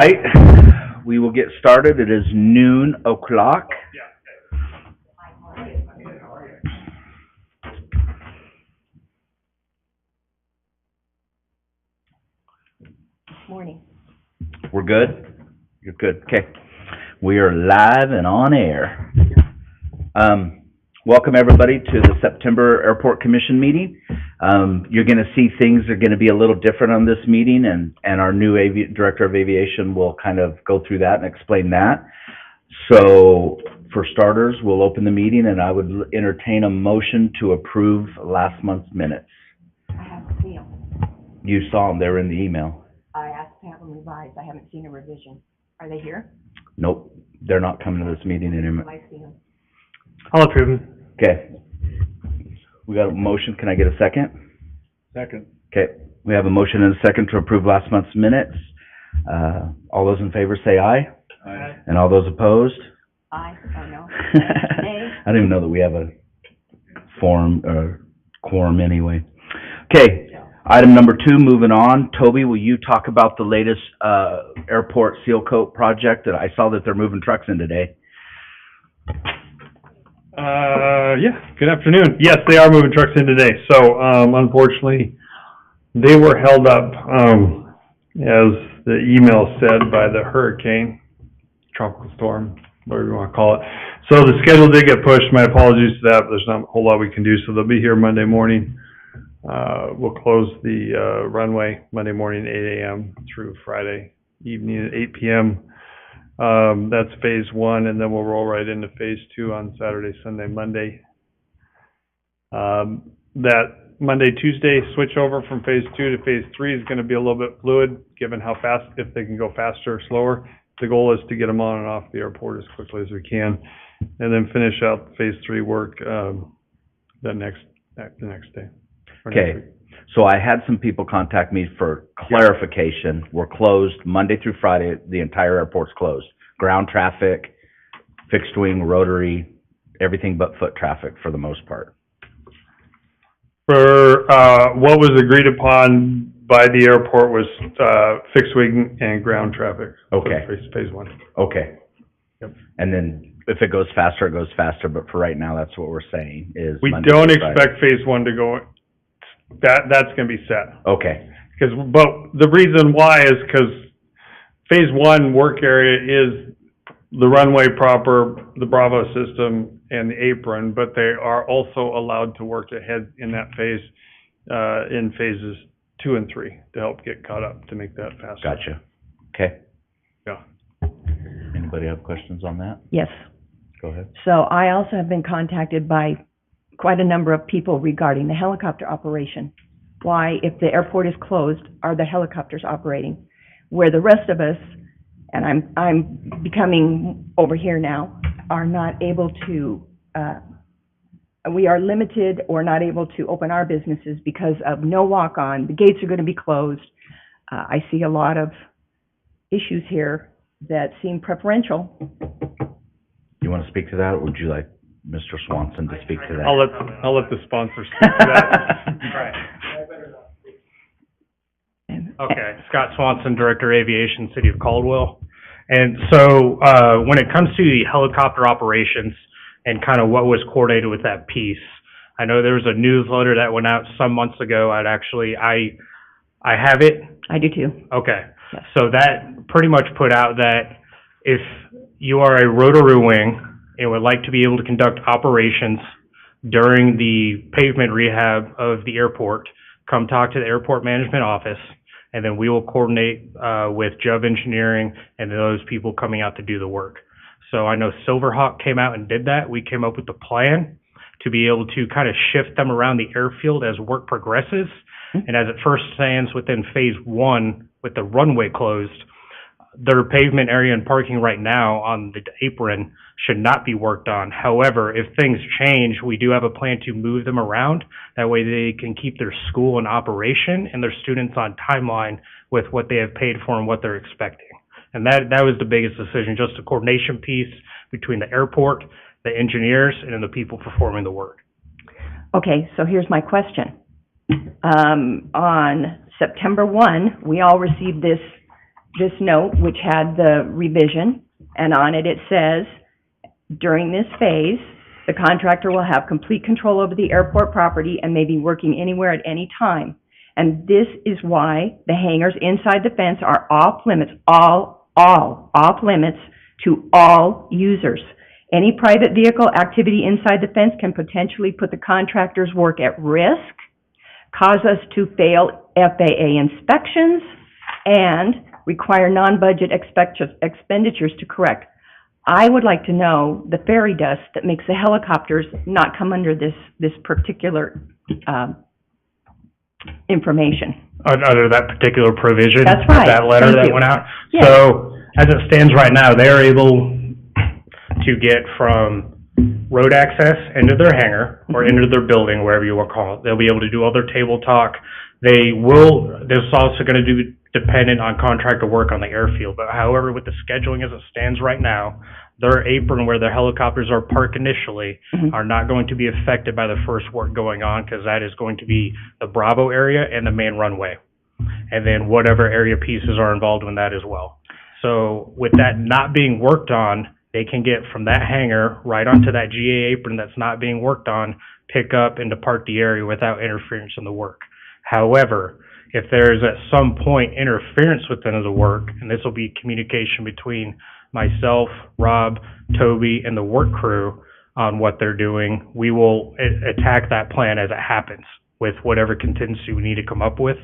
Right, we will get started. It is noon o'clock. Morning. We're good? You're good, okay. We are live and on air. Welcome everybody to the September Airport Commission meeting. You're gonna see things are gonna be a little different on this meeting, and our new Director of Aviation will kind of go through that and explain that. So, for starters, we'll open the meeting, and I would entertain a motion to approve last month's minutes. I haven't seen them. You saw them, they were in the email. I asked to have them revised. I haven't seen a revision. Are they here? Nope, they're not coming to this meeting anymore. Have I seen them? I'll approve them. Okay. We got a motion, can I get a second? Second. Okay, we have a motion and a second to approve last month's minutes. All those in favor say aye. Aye. And all those opposed? Aye. Oh, no. Nay. I don't even know that we have a quorum anyway. Okay, item number 2, moving on. Toby, will you talk about the latest airport seal coat project? That I saw that they're moving trucks in today. Yeah, good afternoon. Yes, they are moving trucks in today. So, unfortunately, they were held up, as the email said, by the hurricane, tropical storm, whatever you want to call it. So the schedule did get pushed. My apologies to that, but there's not a whole lot we can do. So they'll be here Monday morning. We'll close the runway Monday morning, 8 a.m. through Friday evening at 8 p.m. That's phase 1, and then we'll roll right into phase 2 on Saturday, Sunday, Monday. That Monday, Tuesday switch over from phase 2 to phase 3 is going to be a little bit fluid, given how fast, if they can go faster or slower. The goal is to get them on and off the airport as quickly as we can, and then finish out phase 3 work the next day. Okay, so I had some people contact me for clarification. We're closed Monday through Friday. The entire airport's closed. Ground traffic, fixed wing, rotary, everything but foot traffic for the most part. For what was agreed upon by the airport was fixed wing and ground traffic. Okay. For phase 1. Okay. Yep. And then if it goes faster, it goes faster. But for right now, that's what we're saying is We Monday don't through Friday. expect phase 1 to go. That's going to be set. Okay. But the reason why is because phase 1 work area is the runway proper, the Bravo system, and the apron, but they are also allowed to work ahead in that phase, in phases 2 and 3 to help get caught up to make that faster. Gotcha. Okay. Yeah. Anybody have questions on that? Yes. Go ahead. So I also have been contacted by quite a number of people regarding the helicopter operation. Why, if the airport is closed, are the helicopters operating? Where the rest of us, and I'm becoming over here now, are not able to, we are limited or not able to open our businesses because of no walk-on. The gates are going to be closed. I see a lot of issues here that seem preferential. You want to speak to that, or would you like Mr. Swanson to speak to that? I'll let the sponsor speak to that. Right. And Okay, Scott Swanson, Director Aviation, City of Caldwell. And so when it comes to the helicopter operations and kind of what was coordinated with that piece, I know there was a newsletter that went out some months ago. I have it. I do too. Okay. Yes. So that pretty much put out that if you are a rotary wing and would like to be able to conduct operations during the pavement rehab of the airport, come talk to the airport management office, and then we will coordinate with Jove Engineering and those people coming out to do the work. So I know Silverhawk came out and did that. We came up with a plan to be able to kind of shift them around the airfield as work progresses. And as it first stands within phase 1 with the runway closed, their pavement area and parking right now on the apron should not be worked on. However, if things change, we do have a plan to move them around. That way they can keep their school in operation and their students on timeline with what they have paid for and what they're expecting. And that was the biggest decision, just a coordination piece between the airport, the engineers, and then the people performing the work. Okay, so here's my question. On September 1, we all received this this note, which had the revision, and on it says, during this phase, the contractor will have complete control over the airport property and may be working anywhere at any time. And this is why the hangars inside the fence are off limits, all off limits to all users. Any private vehicle activity inside the fence can potentially put the contractor's work at risk, cause us to fail FAA inspections, and require non-budget expenditures to correct. I would like to know the fairy dust that makes the helicopters not come under this particular information. Under that particular provision? That's right. That letter Thank that you. went out? Yes. So, as it stands right now, they're able to get from road access into their hangar or into their building, wherever you want to call it. They'll be able to do all their table talk. This is also going to be dependent on contractor work on the airfield. But however, with the scheduling as it stands right now, their apron where their helicopters are parked initially are not going to be affected by the first work going on, because that is going to be the Bravo area and the main runway. And then whatever area pieces are involved in that as well. So with that not being worked on, they can get from that hangar right onto that GA apron that's not being worked on, pick up and depart the area without interference in the work. However, if there's at some point interference within the work, and this will be communication between myself, Rob, Toby, and the work crew on what they're doing, we will attack that plan as it happens with whatever contingency we need to come up with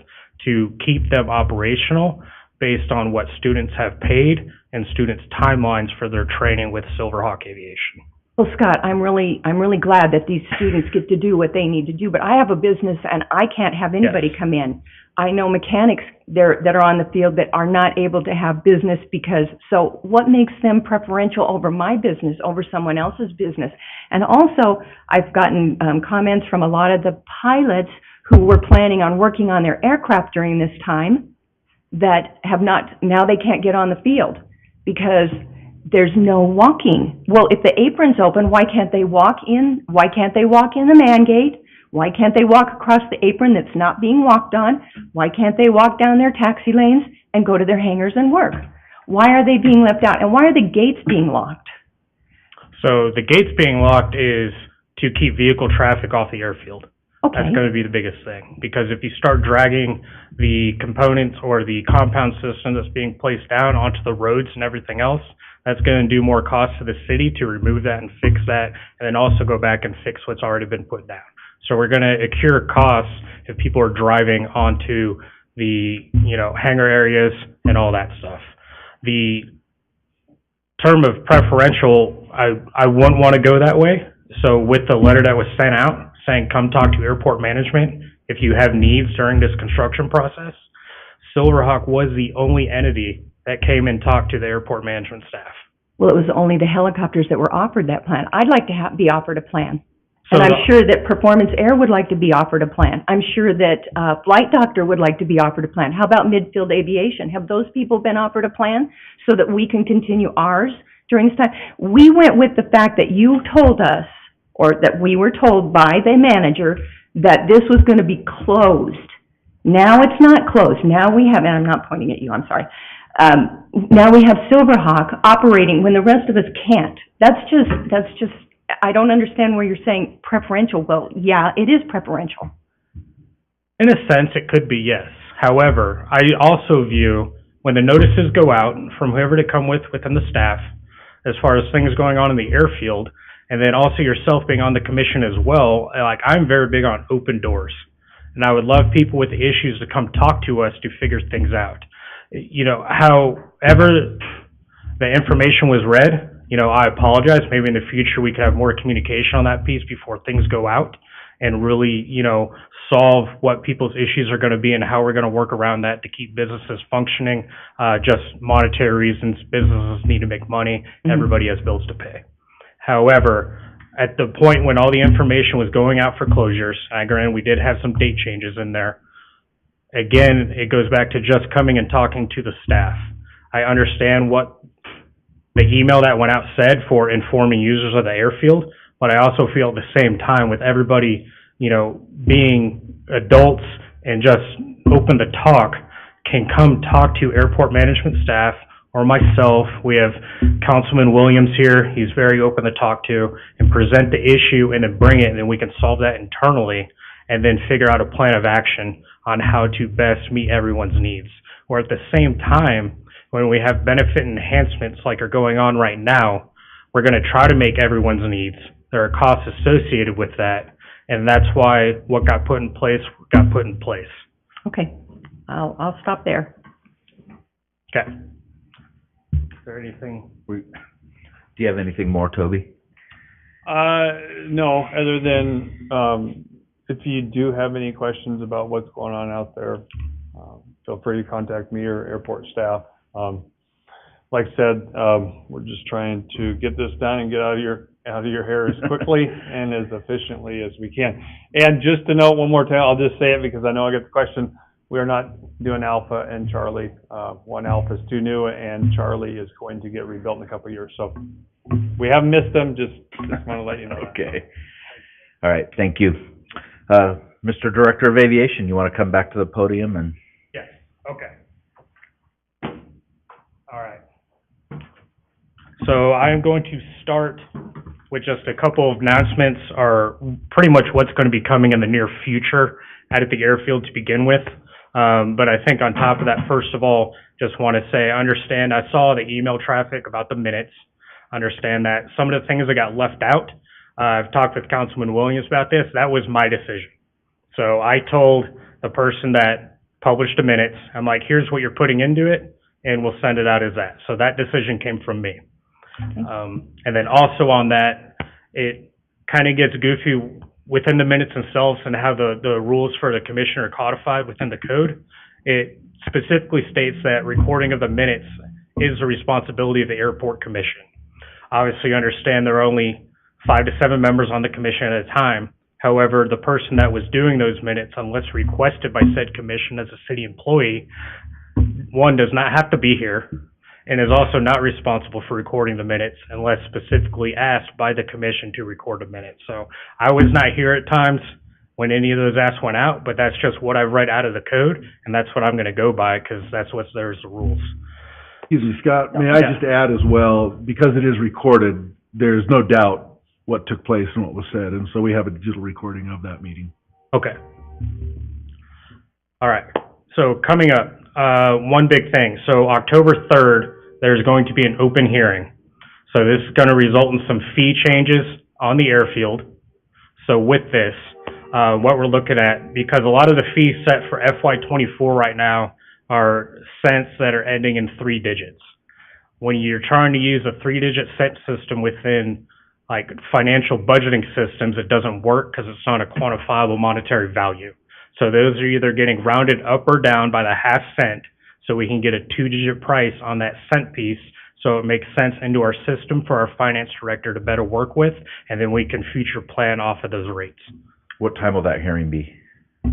to keep them operational based on what students have paid and students' timelines for their training with Silverhawk Aviation. Well, Scott, I'm really glad that these students get to do what they need to do, but I have a business and I can't have anybody come in. I know mechanics there that are on the field that are not able to have business because, so what makes them preferential over my business, over someone else's business? And also, I've gotten comments from a lot of the pilots who were planning on working on their aircraft during this time that have not, now they can't get on the field because there's no walking. Well, if the apron's open, why can't they walk in? Why can't they walk in the man gate? Why can't they walk across the apron that's not being walked on? Why can't they walk down their taxi lanes and go to their hangars and work? Why are they being left out? And why are the gates being locked? So the gates being locked is to keep vehicle traffic off the airfield. Okay. That's going to be the biggest thing, because if you start dragging the components or the compound system that's being placed down onto the roads and everything else, that's going to do more cost to the city to remove that and fix that, and then also go back and fix what's already been put down. So we're going to incur costs if people are driving onto the, hangar areas and all that stuff. The term of preferential, I wouldn't want to go that way. So with the letter that was sent out saying, come talk to airport management if you have needs during this construction process, Silverhawk was the only entity that came and talked to the airport management staff. Well, it was only the helicopters that were offered that plan. I'd like to be offered a plan. So And I'm sure that Performance Air would like to be offered a plan. I'm sure that Flight Doctor would like to be offered a plan. How about Midfield Aviation? Have those people been offered a plan so that we can continue ours during this time? We went with the fact that you told us, or that we were told by the manager, that this was going to be closed. Now it's not closed. Now we have, and I'm not pointing at you, I'm sorry. Now we have Silverhawk operating when the rest of us can't. That's just, I don't understand where you're saying preferential. Well, yeah, it is preferential. in a sense, it could be, yes. However, I also view when the notices go out from whoever to come within the staff, as far as things going on in the airfield, and then also yourself being on the commission as well, like, I'm very big on open doors. And I would love people with issues to come talk to us to figure things out. You know, however the information was read, you know, I apologize. Maybe in the future we could have more communication on that piece before things go out and really, you know, solve what people's issues are going to be and how we're going to work around that to keep businesses functioning. Just monetary reasons, businesses need to make money, everybody has bills to pay. However, at the point when all the information was going out for closures, granted we did have some date changes in there, again, it goes back to just coming and talking to the staff. I understand what the email that went out said for informing users of the airfield, but I also feel at the same time with everybody, you know, being adults and just open to talk, can come talk to airport management staff or myself. We have Councilman Williams here. He's very open to talk to, and present the issue and then bring it, and then we can solve that internally and then figure out a plan of action on how to best meet everyone's needs. Or at the same time, when we have benefit enhancements like are going on right now, we're going to try to make everyone's needs. There are costs associated with that, and that's why what got put in place got put in place. Okay, I'll stop there. Okay. Is there anything? Do you have anything more, Toby? No, other than, if you do have any questions about what's going on out there, feel free to contact me or airport staff. Like I said, we're just trying to get this done and get out of your hair as quickly and as efficiently as we can. And just to note one more time, I'll just say it because I know I get the question. We are not doing Alpha and Charlie. One Alpha is too new, and Charlie is going to get rebuilt in a couple of years. So we haven't missed them. Just want to let you know. Okay. All right, thank you. Mr. Director of Aviation, you want to come back to the podium and? Yes, okay. All right. So I am going to start with just a couple of announcements, are pretty much what's going to be coming in the near future out at the airfield to begin with. But I think on top of that, first of all, just want to say, understand, I saw the email traffic about the minutes. Understand that some of the things that got left out, I've talked with Councilman Williams about this. That was my decision. So I told the person that published the minutes, I'm like, here's what you're putting into it, and we'll send it out as that. So that decision came from me. And then also on that, it kind of gets goofy within the minutes themselves and how the rules for the commission are codified within the code. It specifically states that recording of the minutes is the responsibility of the airport commission. Obviously, understand there are only 5 to 7 members on the commission at a time. However, the person that was doing those minutes, unless requested by said commission as a city employee, one, does not have to be here, and is also not responsible for recording the minutes unless specifically asked by the commission to record the minutes. So I was not here at times when any of those asks went out, but that's just what I read out of the code, and that's what I'm going to go by because that's what's there's the rules. Excuse me, Scott, may I just add as well, because it is recorded, there's no doubt what took place and what was said, and so we have a digital recording of that meeting. Okay. All right. So coming up, one big thing. So October 3rd, there's going to be an open hearing. So this is going to result in some fee changes on the airfield. So with this, what we're looking at, because a lot of the fees set for FY24 right now are cents that are ending in 3 digits. When you're trying to use a 3-digit cent system within like financial budgeting systems, it doesn't work because it's not a quantifiable monetary value. So those are either getting rounded up or down by the half cent, so we can get a 2-digit price on that cent piece, so it makes sense into our system for our finance director to better work with, and then we can future plan off of those rates. What time will that hearing be?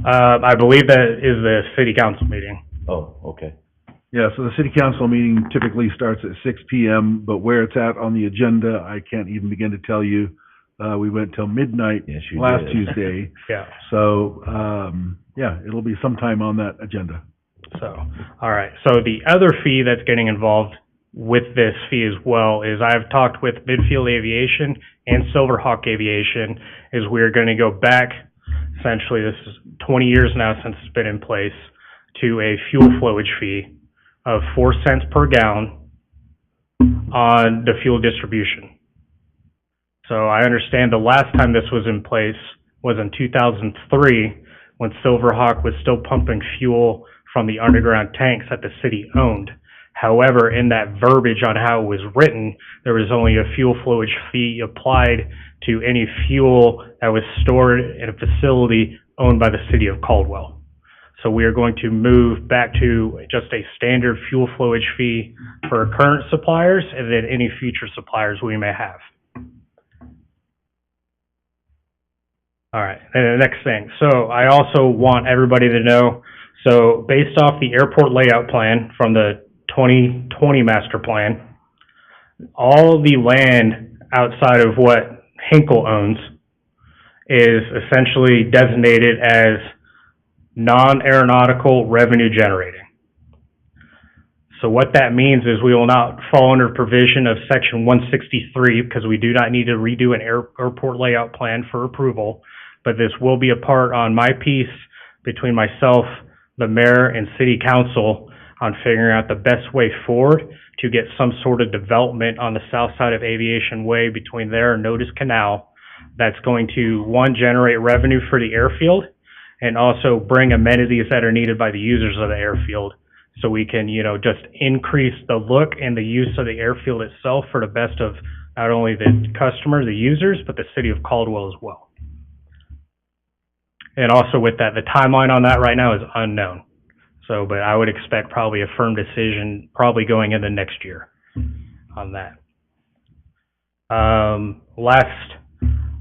I believe that is the city council meeting. Oh, okay. Yeah, so the city council meeting typically starts at 6 p.m., but where it's at on the agenda, I can't even begin to tell you. We went till midnight Yes, you last did. Tuesday. Yeah. So, yeah, it'll be sometime on that agenda. So, all right. So the other fee that's getting involved with this fee as well is I've talked with Midfield Aviation and Silverhawk Aviation is we're going to go back, essentially this is 20 years now since it's been in place, to a fuel flowage fee of 4 cents per gallon on the fuel distribution. So I understand the last time this was in place was in 2003 when Silverhawk was still pumping fuel from the underground tanks that the city owned. However, in that verbiage on how it was written, there was only a fuel flowage fee applied to any fuel that was stored in a facility owned by the city of Caldwell. So we are going to move back to just a standard fuel flowage fee for current suppliers and then any future suppliers we may have. All right, and the next thing. So I also want everybody to know, so based off the airport layout plan from the 2020 master plan, all the land outside of what Hinkle owns is essentially designated as non-aeronautical revenue generating. So what that means is we will not fall under provision of section 163 because we do not need to redo an airport layout plan for approval, but this will be a part on my piece between myself, the mayor, and city council on figuring out the best way forward to get some sort of development on the south side of Aviation Way between there and Notice Canal that's going to, one, generate revenue for the airfield and also bring amenities that are needed by the users of the airfield. So we can, just increase the look and the use of the airfield itself for the best of not only the customer, the users, but the city of Caldwell as well. And also with that, the timeline on that right now is unknown. So, but I would expect probably a firm decision probably going into next year on that. Last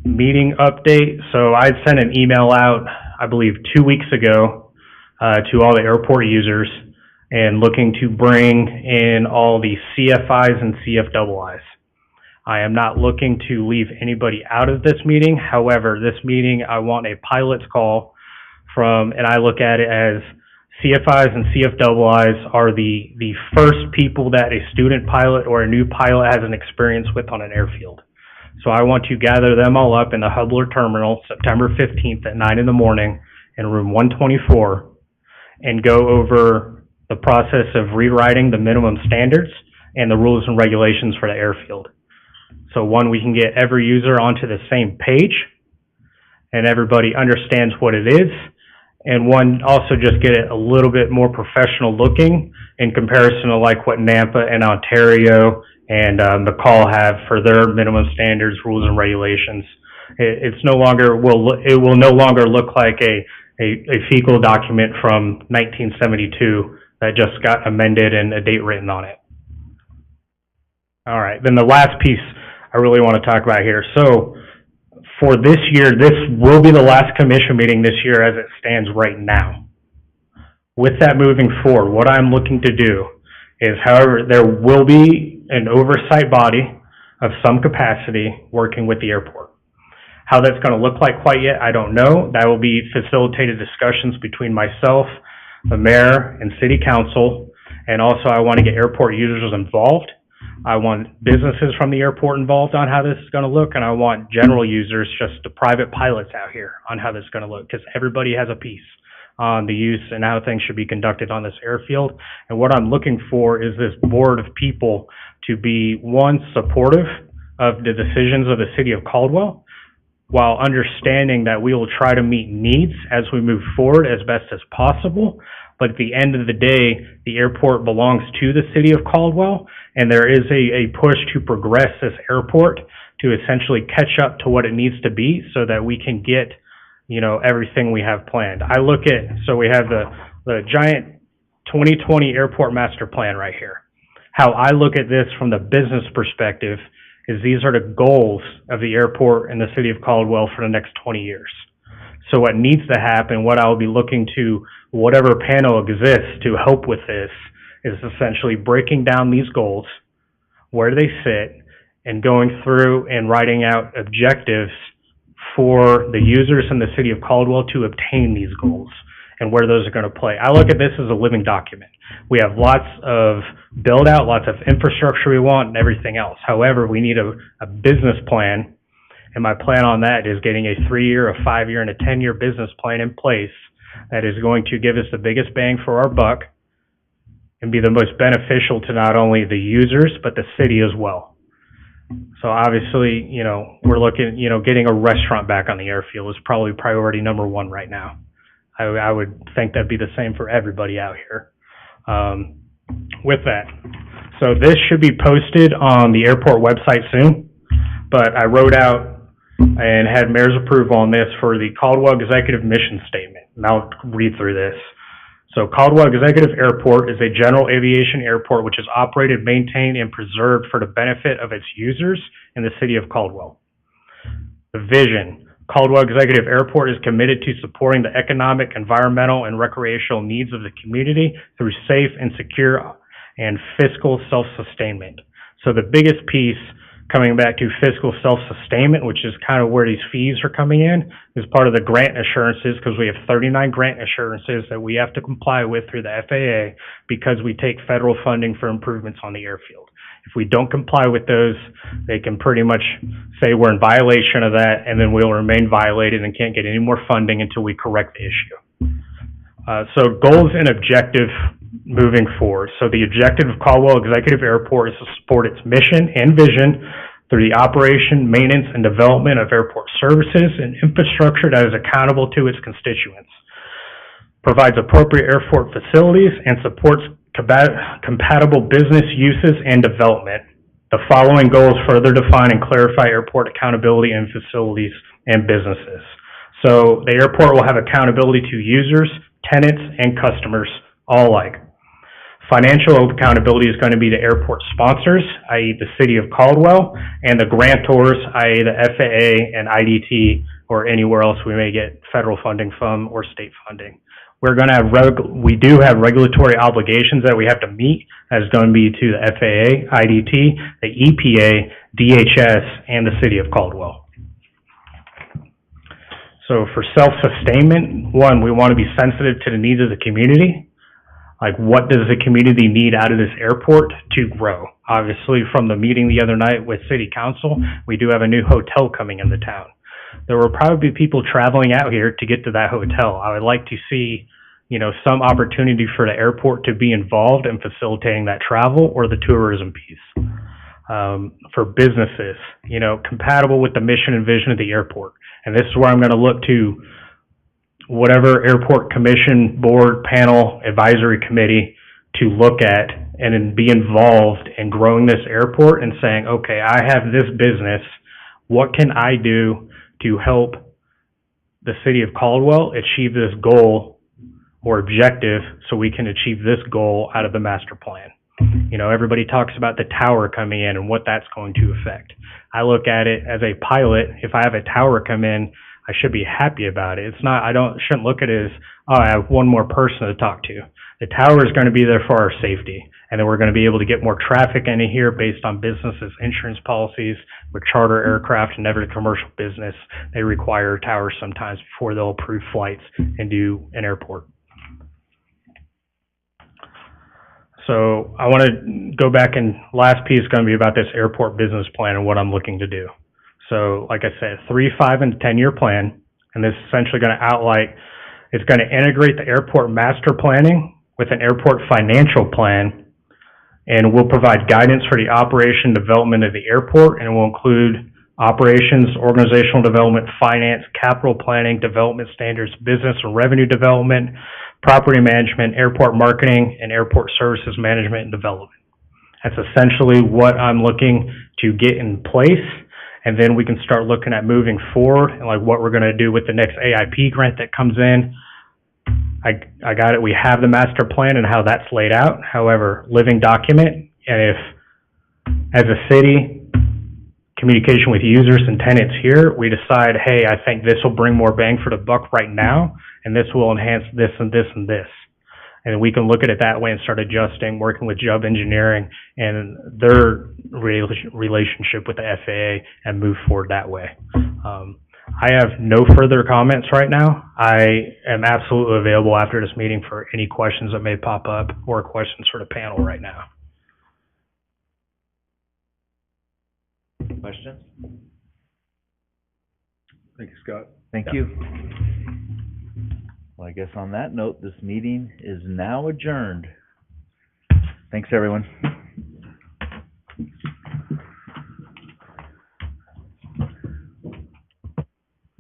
meeting update. So I sent an email out, I believe 2 weeks ago, to all the airport users and looking to bring in all the CFIs and CFIIs. I am not looking to leave anybody out of this meeting. However, this meeting, I want a pilot's call from, and I look at it as CFIs and CFIIs are the first people that a student pilot or a new pilot has an experience with on an airfield. So I want to gather them all up in the Hubler Terminal, September 15th at 9 in the morning in room 124 and go over the process of rewriting the minimum standards and the rules and regulations for the airfield. So one, we can get every user onto the same page and everybody understands what it is. And one, also just get it a little bit more professional looking in comparison to like what Nampa and Ontario and McCall have for their minimum standards, rules and regulations. It will no longer look like a fecal document from 1972 that just got amended and a date written on it. All right, then the last piece I really want to talk about here. So for this year, this will be the last commission meeting this year as it stands right now. With that moving forward, what I'm looking to do is, however, there will be an oversight body of some capacity working with the airport. How that's going to look like quite yet, I don't know. That will be facilitated discussions between myself, the mayor, and city council. And also I want to get airport users involved. I want businesses from the airport involved on how this is going to look, and I want general users, just the private pilots out here, on how this is going to look, because everybody has a piece on the use and how things should be conducted on this airfield. And what I'm looking for is this board of people to be, one, supportive of the decisions of the city of Caldwell, while understanding that we will try to meet needs as we move forward as best as possible. But at the end of the day, the airport belongs to the city of Caldwell, and there is a push to progress this airport to essentially catch up to what it needs to be so that we can get, everything we have planned. I look at, so we have the giant 2020 airport master plan right here. How I look at this from the business perspective is these are the goals of the airport and the city of Caldwell for the next 20 years. So what needs to happen, what I'll be looking to, whatever panel exists to help with this, is essentially breaking down these goals, where they sit, and going through and writing out objectives for the users in the city of Caldwell to obtain these goals and where those are going to play. I look at this as a living document. We have lots of build out, lots of infrastructure we want and everything else. However, we need a business plan. And my plan on that is getting a 3-year, a 5-year, and a 10-year business plan in place that is going to give us the biggest bang for our buck and be the most beneficial to not only the users, but the city as well. So obviously, we're looking, getting a restaurant back on the airfield is probably priority number 1 right now. I would think that'd be the same for everybody out here. With that, so this should be posted on the airport website soon, but I wrote out and had mayor's approval on this for the Caldwell Executive Mission Statement. And I'll read through this. So Caldwell Executive Airport is a general aviation airport which is operated, maintained, and preserved for the benefit of its users in the city of Caldwell. The vision. Caldwell Executive Airport is committed to supporting the economic, environmental, and recreational needs of the community through safe and secure and fiscal self-sustainment. So the biggest piece coming back to fiscal self-sustainment, which is kind of where these fees are coming in, is part of the grant assurances, because we have 39 grant assurances that we have to comply with through the FAA because we take federal funding for improvements on the airfield. If we don't comply with those, they can pretty much say we're in violation of that, and then we'll remain violated and can't get any more funding until we correct the issue. So goals and objective moving forward. So the objective of Caldwell Executive Airport is to support its mission and vision through the operation, maintenance, and development of airport services and infrastructure that is accountable to its constituents, provides appropriate airport facilities, and supports compatible business uses and development. The following goals further define and clarify airport accountability in facilities and businesses. So the airport will have accountability to users, tenants, and customers all alike. Financial accountability is going to be the airport sponsors, i.e. the City of Caldwell, and the grantors, i.e. the FAA and IDT, or anywhere else we may get federal funding from or state funding. We're going to have we do have regulatory obligations that we have to meet. That's going to be to the FAA, IDT, the EPA, DHS, and the City of Caldwell. So for self-sustainment, one, we want to be sensitive to the needs of the community. Like, what does the community need out of this airport to grow? Obviously, from the meeting the other night with City Council, we do have a new hotel coming in the town. There will probably be people traveling out here to get to that hotel. I would like to see, some opportunity for the airport to be involved in facilitating that travel or the tourism piece. For businesses, compatible with the mission and vision of the airport. And this is where I'm going to look to whatever airport commission, board, panel, advisory committee to look at and then be involved in growing this airport and saying, okay, I have this business. What can I do to help the City of Caldwell achieve this goal or objective so we can achieve this goal out of the master plan? Everybody talks about the tower coming in and what that's going to affect. I look at it as a pilot. If I have a tower come in, I should be happy about it. It's not, shouldn't look at it as, I have one more person to talk to. The tower is going to be there for our safety, and then we're going to be able to get more traffic into here based on businesses' insurance policies with charter aircraft and every commercial business. They require towers sometimes before they'll approve flights and do an airport. So I want to go back, and last piece is going to be about this airport business plan and what I'm looking to do. So like I said, 3, 5, and 10-year plan, and this is essentially going to outline, it's going to integrate the airport master planning with an airport financial plan, and will provide guidance for the operation development of the airport, and it will include operations, organizational development, finance, capital planning, development standards, business and revenue development, property management, airport marketing, and airport services management and development. That's essentially what I'm looking to get in place, and then we can start looking at moving forward and like what we're going to do with the next AIP grant that comes in. I got it. We have the master plan and how that's laid out. However, living document, and if as a city, communication with users and tenants here, we decide, hey, I think this will bring more bang for the buck right now, and this will enhance this and this and this. And we can look at it that way and start adjusting, working with Jubb Engineering and their relationship with the FAA and move forward that way. I have no further comments right now. I am absolutely available after this meeting for any questions that may pop up or questions for the panel right now. Questions? Thank you, Scott. Thank you. Well, I guess on that note, this meeting is now adjourned. Thanks, everyone.